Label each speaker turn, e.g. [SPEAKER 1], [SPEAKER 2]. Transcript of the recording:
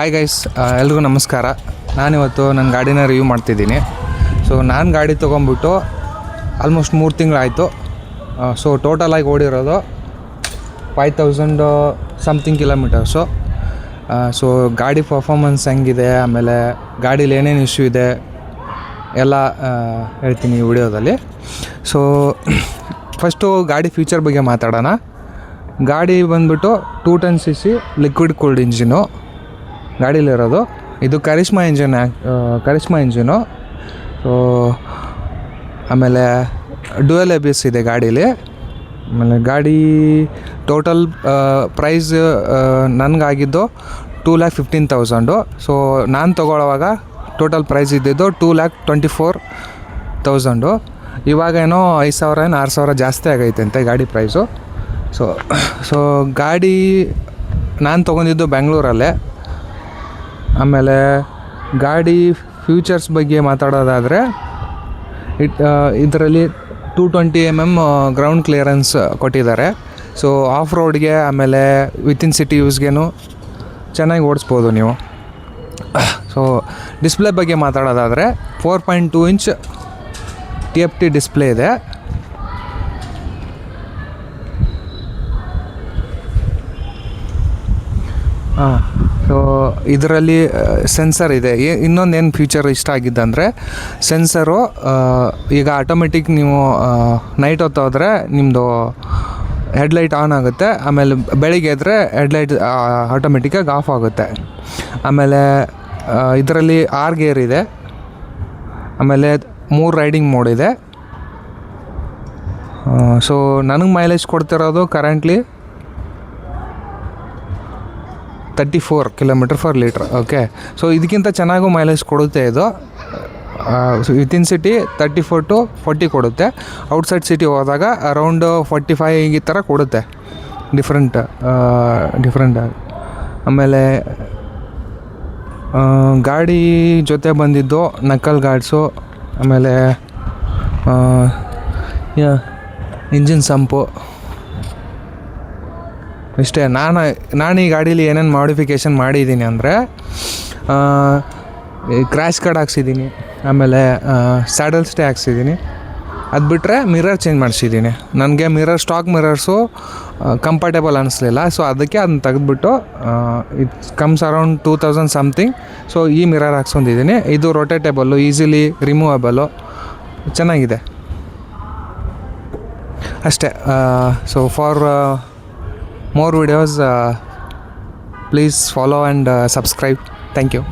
[SPEAKER 1] Hi guys, ಎಲ್ರಿಗೂ ನಮಸ್ಕಾರ. ನಾನಿವತ್ತು ನನ್ನ ಗಾಡಿನ ರಿವ್ಯೂ ಮಾಡ್ತಿದ್ದೀನಿ. ಸೊ ನಾನು ಗಾಡಿ ತೊಗೊಂಬಿಟ್ಟು ಆಲ್ಮೋಸ್ಟ್ 3 ತಿಂಗಳಾಯಿತು. ಸೊ ಟೋಟಲಾಗಿ ಓಡಿರೋದು 5000 ಸಮಥಿಂಗ್ ಕಿಲೋಮೀಟರ್ಸು. ಸೊ ಗಾಡಿ ಪರ್ಫಾರ್ಮೆನ್ಸ್ ಹೆಂಗಿದೆ, ಆಮೇಲೆ ಗಾಡೀಲಿ ಏನೇನು ಇಶ್ಯೂ ಇದೆ ಎಲ್ಲ ಹೇಳ್ತೀನಿ ಈ ವಿಡಿಯೋದಲ್ಲಿ. ಸೊ ಫಸ್ಟು ಗಾಡಿ ಫ್ಯೂಚರ್ ಬಗ್ಗೆ ಮಾತಾಡೋಣ. ಗಾಡಿ ಬಂದುಬಿಟ್ಟು 210cc ಲಿಕ್ವಿಡ್ ಕೂಲ್ಡ್ ಇಂಜಿನು ಗಾಡೀಲಿರೋದು. ಇದು ಕರಿಷ್ಮಾ ಇಂಜಿನು. ಸೊ ಆಮೇಲೆ ಡ್ಯುಯಲ್ ABS ಇದೆ ಗಾಡೀಲಿ. ಆಮೇಲೆ ಗಾಡಿ ಟೋಟಲ್ ಪ್ರೈಸ್ ನನಗಾಗಿದ್ದು 2,15,000. ಸೊ ನಾನು ತೊಗೊಳ್ಳೋವಾಗ ಟೋಟಲ್ ಪ್ರೈಸ್ ಇದ್ದಿದ್ದು 2,24,000. ಇವಾಗೇನೋ 5,000 6,000 ಜಾಸ್ತಿ ಆಗೈತೆ ಅಂತೆ ಗಾಡಿ ಪ್ರೈಸು. ಸೊ ಗಾಡಿ ನಾನು ತೊಗೊಂಡಿದ್ದು ಬೆಂಗಳೂರಲ್ಲೇ. ಆಮೇಲೆ ಗಾಡಿ ಫ್ಯೂಚರ್ಸ್ ಬಗ್ಗೆ ಮಾತಾಡೋದಾದರೆ ಇದರಲ್ಲಿ 220 mm ಗ್ರೌಂಡ್ ಕ್ಲಿಯರೆನ್ಸ್ ಕೊಟ್ಟಿದ್ದಾರೆ. ಸೊ ಆಫ್ ರೋಡ್ಗೆ ಆಮೇಲೆ ವಿತಿನ್ ಸಿಟಿ ಯೂಸ್ಗೇನು ಚೆನ್ನಾಗಿ ಓಡಿಸ್ಬೋದು ನೀವು. ಸೊ ಡಿಸ್ಪ್ಲೇ ಬಗ್ಗೆ ಮಾತಾಡೋದಾದರೆ 4.2 ಇಂಚ್ TFT ಡಿಸ್ಪ್ಲೇ ಇದೆ. ಸೊ ಇದರಲ್ಲಿ ಸೆನ್ಸರ್ ಇದೆ. ಇನ್ನೊಂದೇನು ಫೀಚರ್ ಇಷ್ಟ ಆಗಿದ್ದಂದರೆ ಸೆನ್ಸರು ಈಗ ಆಟೋಮೆಟಿಕ್ ನೀವು ನೈಟ್ ಹೊತ್ತು ಹೋದರೆ ನಿಮ್ಮದು ಹೆಡ್ಲೈಟ್ ಆನ್ ಆಗುತ್ತೆ. ಆಮೇಲೆ ಬೆಳಿಗ್ಗೆ ಎದ್ದರೆ ಹೆಡ್ಲೈಟ್ ಆಟೋಮೆಟಿಕ್ಕಾಗಿ ಆಫ್ ಆಗುತ್ತೆ. ಆಮೇಲೆ ಇದರಲ್ಲಿ 6 ಗೇರ್ ಇದೆ. ಆಮೇಲೆ 3 ರೈಡಿಂಗ್ ಮೋಡ್ ಇದೆ. ಸೊ ನನಗೆ ಮೈಲೇಜ್ ಕೊಡ್ತಿರೋದು ಕರೆಂಟ್ಲಿ 34 km/L. ಓಕೆ, ಸೊ ಇದಕ್ಕಿಂತ ಚೆನ್ನಾಗೂ ಮೈಲೇಜ್ ಕೊಡುತ್ತೆ ಇದು. ವಿತಿನ್ ಸಿಟಿ 34 to 40 ಕೊಡುತ್ತೆ. ಔಟ್ಸೈಡ್ ಸಿಟಿ ಹೋದಾಗ ಅರೌಂಡ್ 45 ಈ ಥರ ಕೊಡುತ್ತೆ ಡಿಫ್ರೆಂಟ್. ಆಮೇಲೆ ಗಾಡಿ ಜೊತೆ ಬಂದಿದ್ದು ನಕಲ್ ಗಾರ್ಡ್ಸು, ಆಮೇಲೆ ಇಂಜಿನ್ ಸಂಪು ಇಷ್ಟೇ. ನಾನು ಈ ಗಾಡೀಲಿ ಏನೇನು ಮಾಡಿಫಿಕೇಷನ್ ಮಾಡಿದ್ದೀನಿ ಅಂದರೆ ಕ್ರ್ಯಾಶ್ ಕಾರ್ಡ್ ಹಾಕ್ಸಿದ್ದೀನಿ, ಆಮೇಲೆ ಸ್ಯಾಡಲ್ ಸ್ಟೇ ಹಾಕ್ಸಿದ್ದೀನಿ. ಅದು ಬಿಟ್ಟರೆ ಮಿರರ್ ಚೇಂಜ್ ಮಾಡಿಸಿದ್ದೀನಿ. ನನಗೆ ಸ್ಟಾಕ್ ಮಿರರ್ಸು ಕಂಫರ್ಟೇಬಲ್ ಅನ್ನಿಸ್ಲಿಲ್ಲ. ಸೊ ಅದಕ್ಕೆ ಅದನ್ನ ತೆಗೆದುಬಿಟ್ಟು it's comes around 2,000 something. So ಈ ಮಿರರ್ ಹಾಕ್ಸ್ಕೊಂಡಿದ್ದೀನಿ. ಇದು ರೊಟೇಟೇಬಲ್ಲು, ಈಸಿಲಿ ರಿಮೂವಬಲ್ಲು, ಚೆನ್ನಾಗಿದೆ ಅಷ್ಟೇ. So for more videos, please follow and subscribe. Thank you.